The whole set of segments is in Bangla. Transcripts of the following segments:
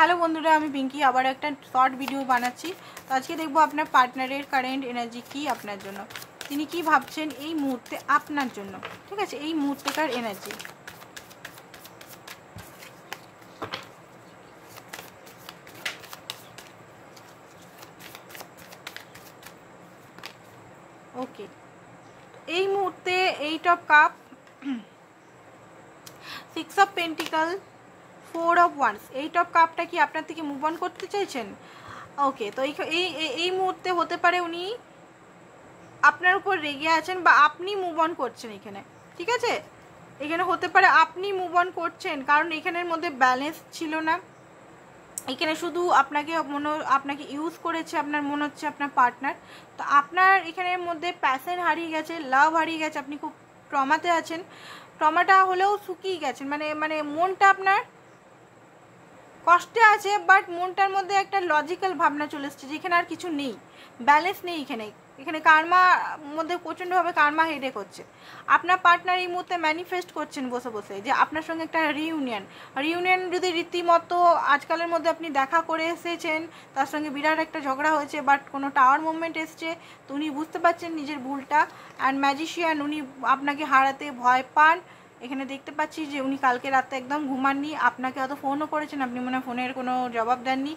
হ্যালো বন্ধুরা, আমি পিঙ্কি আবার একটা শর্ট ভিডিও বানাচ্ছি। তো আজকে দেখবো আপনার পার্টনারের কারেন্ট এনার্জি কি আপনার জন্য, তিনি কি ভাবছেন এই মুহূর্তে আপনার জন্য। ঠিক আছে, এই মুহূর্তেকার এনার্জি। ওকে, এই মুহূর্তে 8 of cup, 6 of pentacle, 4 of wands. 8 of কাপটা কি আপনার থেকে মুভ অন করতে চাইছেন? ওকে, তো এই মুহূর্তে হতে পারে উনি আপনার উপর রেগে আছেন বা আপনি মুভ অন করছেন এখানে। ঠিক আছে, এখানে হতে পারে আপনি মুভ অন করছেন, কারণ এখানের মধ্যে ব্যালেন্স ছিল না। এখানে শুধু আপনাকে ইউজ করেছে, আপনার মনে হচ্ছে আপনার পার্টনার। তো আপনার এখানের মধ্যে প্যাশন হারিয়ে গেছে, লাভ হারিয়ে গেছে, আপনি খুব ট্রমাতে আছেন। ট্রমাটা হলেও শুকিয়ে গেছেন, মানে মনটা আপনার কষ্টে আছে, বাট মনটার মধ্যে একটা লজিক্যাল ভাবনা চলে এসছে যে এখানে আর কিছু নেই, ব্যালেন্স নেই। এখানে কার্মা মধ্যে প্রচণ্ডভাবে কার্মা হেডেক হচ্ছে। আপনার পার্টনার এই মুহূর্তে ম্যানিফেস্ট করছেন বসে বসে যে আপনার সঙ্গে একটা রিউনিয়ন যদি রীতিমতো আজকালের মধ্যে আপনি দেখা করে এসেছেন, তার সঙ্গে বিরাট একটা ঝগড়া হয়েছে, বাট কোনো টাওয়ার মুভমেন্ট এসছে, তো উনি বুঝতে পারছেন নিজের ভুলটা। অ্যান্ড ম্যাজিশিয়ান, উনি আপনাকে হারাতে ভয় পান। এখানে দেখতে পাচ্ছি যে উনি কালকে রাতে একদম ঘুমাননি, আপনাকে হয়তো ফোনও করেছেন, আপনি মনে হয় ফোনের কোনো জবাব দেননি,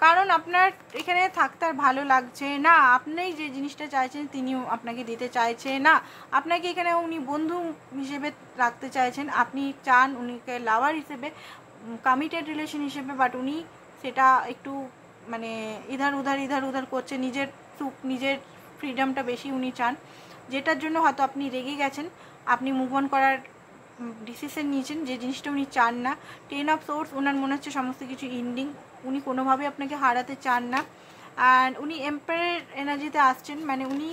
কারণ আপনার এখানে থাকতে আর ভালো লাগছে না। আপনি যে জিনিসটা চাইছেন তিনিও আপনাকে দিতে চাইছে না। আপনাকে এখানে উনি বন্ধু হিসেবে রাখতে চাইছেন, আপনি চান উনিকে লাভার হিসেবে, কমিটেড রিলেশন হিসেবে, বাট উনি সেটা একটু মানে ইধার উধার করছে। নিজের সুখ, নিজের ফ্রিডমটা বেশি উনি চান, যেটার জন্য হয়তো আপনি রেগে গেছেন। আপনি মুভ অন করার ডিসিশন নিয়েছেন, যে জিনিসটা উনি চান না। 10 অফ সোর্স, ওনার মনে হচ্ছে সমস্ত কিছু ইন্ডিং, উনি কোনোভাবে আপনাকে হারাতে চান না। অ্যান্ড উনি এম্পায়ারের এনার্জিতে আসছেন, মানে উনি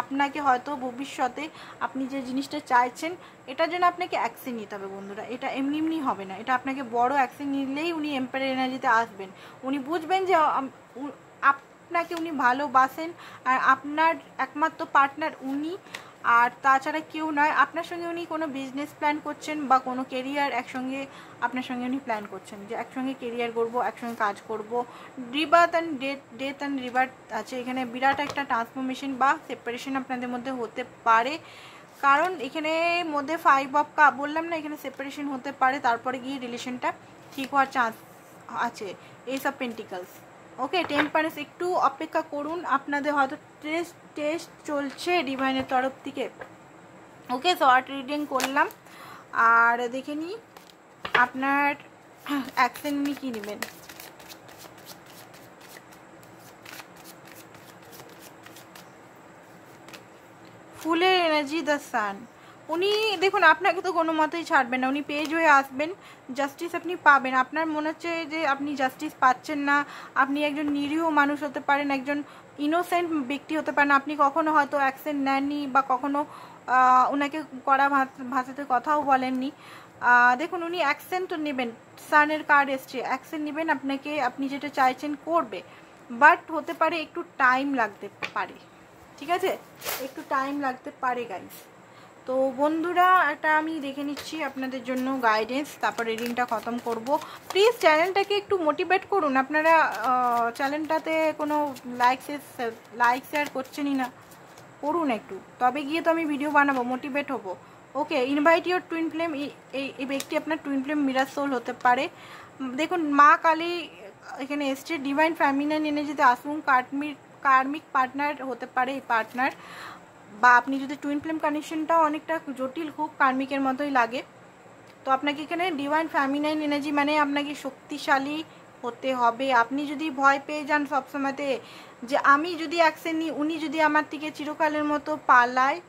আপনাকে হয়তো ভবিষ্যতে আপনি যে জিনিসটা চাইছেন এটার জন্য আপনাকে অ্যাকশন নিতে হবে বন্ধুরা। এটা এমনি হবে না, এটা আপনাকে বড় অ্যাকশন নিলেই উনি এম্পায়ারের এনার্জিতে আসবেন। উনি বুঝবেন যে আপনাকে উনি ভালোবাসেন, আর আপনার একমাত্র পার্টনার উনি, আর তাছাড়া কেউ নয়। আপনার সঙ্গে উনি কোনো বিজনেস প্ল্যান করছেন বা কোনো কেরিয়ার একসঙ্গে আপনার সঙ্গে উনি প্ল্যান করছেন, যে একসঙ্গে কেরিয়ার করবো, একসঙ্গে কাজ করব। Rebirth and death and rebirth আছে এখানে। বিরাট একটা ট্রান্সফরমেশন বা সেপারেশন আপনাদের মধ্যে হতে পারে, কারণ এখানে মধ্যে 5 অফ কাপ বললাম না, এখানে সেপারেশন হতে পারে, তারপরে গিয়ে রিলেশনটা ঠিক হওয়ার চান্স আছে। S of pentacles. Okay, temperance, একটু অপেক্ষা করুন, আপনাদের হয়তো টেস্ট চলছে ডিভাইনের তরফ থেকে। ওকে, শর্ট রিডিং করলাম, আর দেখে নিই আপনার অ্যাকশন উনি কী নেবেন। ফুলের এনার্জি, দ্য সান। উনি দেখুন আপনাকে তো কোনো মতেই ছাড়বেন না, উনি পেজ হয়ে আসবেন, জাস্টিস আপনি পাবেন। আপনার মনে হচ্ছে যে আপনি জাস্টিস পাচ্ছেন না, আপনি একজন নিরীহ মানুষ হতে পারেন, একজন ইনোসেন্ট ব্যক্তি হতে পারেন, আপনি কখনো হয়তো অ্যাকশন নেননি বা কখনো ওনাকে কড়া ভাষাতে কথাও বলেননি। দেখুন উনি অ্যাকশন তো নেবেন, সানের কার্ড এসছে, অ্যাকশন নেবেন, আপনি যেটা চাইছেন করবে, বাট হতে পারে একটু টাইম লাগতে পারে। ঠিক আছে, একটু টাইম লাগতে পারে গাইস। তো বন্ধুরা, এটা আমি দেখে নিচ্ছি আপনাদের জন্য গাইডেন্স, তারপর রিডিংটা খতম করব। প্লিজ চ্যানেলটাকে একটু মোটিভেট করুন, আপনারা চ্যানেলটাতে কোনো লাইক শেয়ার করছেনই না, করুন একটু, তবে গিয়ে তো আমি ভিডিও বানাবো, মোটিভেট হবো। ওকে, ইনভাইট ইউর টুইন ফ্লেম। এই ব্যক্তি আপনার টুইন ফ্লেম মিরার সোল হতে পারে। দেখুন মা কালী এখানে এসছে, ডিভাইন ফ্যামিলিয়ান এনার্জিতে আসুন। কার্মিক পার্টনার হতে পারে এই পার্টনার, বা আপনি যদি টুইন ফ্লেম কানেকশনটাও অনেকটা জটিল, খুব কার্মিকের মতোই লাগে। তো আপনাকে এখানে ডিভাইন ফ্যামিলিয়ান এনার্জি মানে আপনাকে শক্তিশালী হতে হবে। আপনি যদি ভয় পেয়ে যান সবসময়তে যে আমি যদি অ্যাকশন নিই, উনি যদি আমার থেকে চিরকালের মতো পালায়,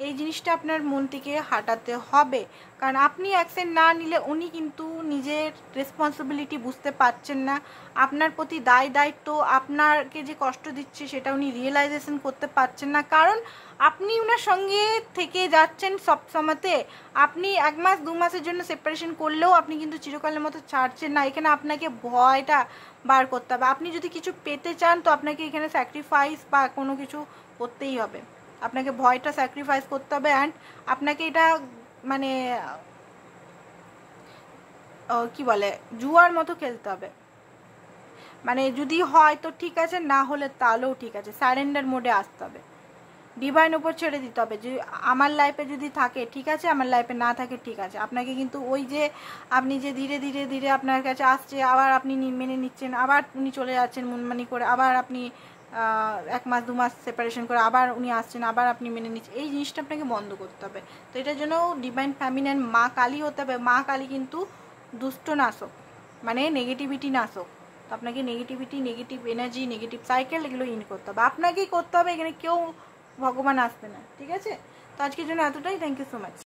এই জিনিসটা আপনার মন থেকে হাঁটাতে হবে, কারণ আপনি অ্যাকশন না নিলে উনি কিন্তু নিজের রেসপন্সিবিলিটি বুঝতে পারছেন না, আপনার প্রতি দায়িত্ব, আপনাকে যে কষ্ট দিচ্ছে সেটা উনি রিয়েলাইজেশন করতে পারছেন না, কারণ আপনি ওনার সঙ্গে থেকে যাচ্ছেন সব সময়তে। আপনি 1 মাস 2 মাসের জন্য সেপারেশন করলেও আপনি কিন্তু চিরকালের মতো ছাড়ছেন না। এখানে আপনাকে ভয়টা বার করতে হবে। আপনি যদি কিছু পেতে চান তো আপনাকে এখানে স্যাক্রিফাইস বা কোনো কিছু করতেই হবে, আপনাকে ভয়টা স্যাক্রিফাইস করতে হবে। অ্যান্ড আপনাকে এটা মানে কি বলে জুয়ার মতো খেলতে হবে। মানে যদি হয় তো ঠিক আছে, না হলে তাহলেও ঠিক আছে, সারেন্ডার মোডে আসতে হবে, ডিভাইন উপর ছেড়ে দিতে হবে। যে আমার লাইফে যদি থাকে ঠিক আছে, আমার লাইফে না থাকে ঠিক আছে। আপনাকে কিন্তু ওই যে আপনি যে ধীরে ধীরে ধীরে আপনার কাছে আসছে, আবার আপনি মেনে নিচ্ছেন, আবার উনি চলে যাচ্ছেন মনমানি করে, আবার আপনি 1 মাস 2 মাস সেপারেশন করে আবার উনি আসছেন, আবার আপনি মেনে নিচ্ছেন, এই জিনিসটা আপনাকে বন্ধ করতে হবে। তো এটার জন্য ডিভাইন ফ্যামিলিয়ান মা কালী হতে হবে। মা কালী কিন্তু দুষ্ট নাশক, মানে নেগেটিভিটি নাশক। তো আপনাকে negativity, negative energy, negative cycle এগুলো ইন করতে হবে, আপনাকেই করতে হবে, এখানে কেউ ভগবান আসবে না, ঠিক আছে? তো আজকের জন্য এতটাই। Thank you so much.